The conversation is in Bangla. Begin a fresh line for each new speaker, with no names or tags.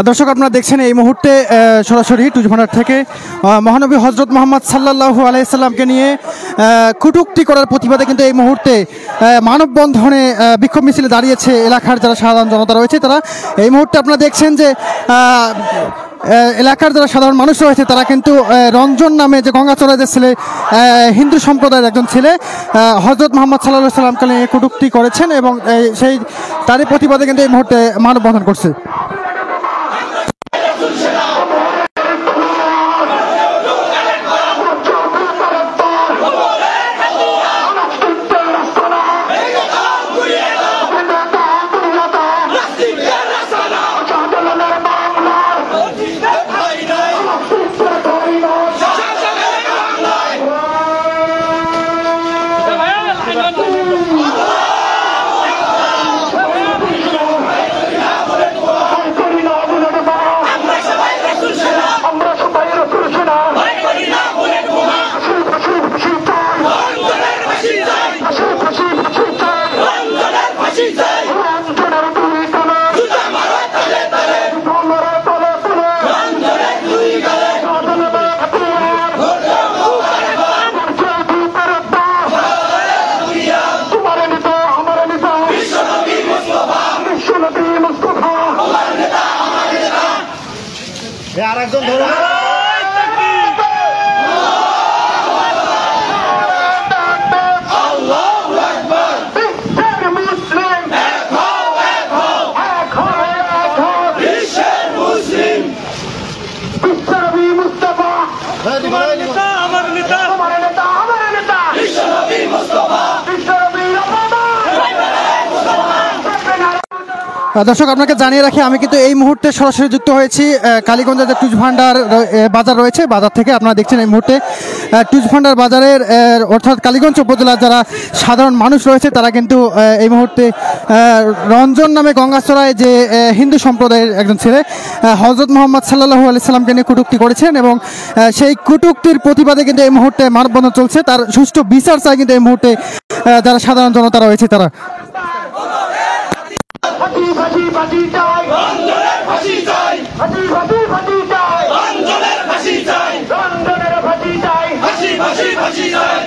দর্শক আপনারা দেখছেন এই মুহূর্তে সরাসরি টুসভান্ডার থেকে মহানবী হজরত মোহাম্মদ সাল্লাল্লাহু আলাইহি সাল্লামকে নিয়ে কটূক্তি করার প্রতিবাদে কিন্তু এই মুহূর্তে মানববন্ধনে বিক্ষোভ মিছিলে দাঁড়িয়েছে এলাকার যারা সাধারণ জনতা রয়েছে তারা। এই মুহূর্তে আপনারা দেখছেন যে এলাকার যারা সাধারণ মানুষ রয়েছে তারা কিন্তু রঞ্জন নামে যে গঙ্গাচড়াইদের ছেলে হিন্দু সম্প্রদায়ের একজন ছেলে হজরত মোহাম্মদ সাল্লাল্লাহু আলাইহি সাল্লামকে নিয়ে কটূক্তি করেছেন এবং সেই তারই প্রতিবাদে কিন্তু এই মুহূর্তে মানববন্ধন করছে।
আরেকজন ধরো
দর্শক আপনাকে জানিয়ে রাখি আমি কিন্তু এই মুহূর্তে সরাসরি যুক্ত হয়েছি কালীগঞ্জের যে টুসভান্ডার বাজার রয়েছে বাজার থেকে। আপনারা দেখছেন এই মুহূর্তে টুসভান্ডার বাজারের অর্থাৎ কালীগঞ্জ উপজেলার যারা সাধারণ মানুষ রয়েছে তারা কিন্তু এই মুহূর্তে রঞ্জন নামে গঙ্গাচড়ায় যে হিন্দু সম্প্রদায়ের একজন ছেলে হজরত মোহাম্মদ সাল্লাল্লাহু আলাইহি সাল্লামকে নিয়ে কটূক্তি করেছেন এবং সেই কটূক্তির প্রতিবাদে কিন্তু এই মুহূর্তে মানববন্ধন চলছে। তার সুষ্ঠু বিচার চায় কিন্তু এই মুহূর্তে যারা সাধারণ জনতা রয়েছে তারা।
ফাঁসি চাই রঞ্জনের ফাঁসি চাই ফাঁসি চাই রঞ্জনের ফাঁসি চাই রঞ্জনের ফাঁসি চাই ফাঁসি চাই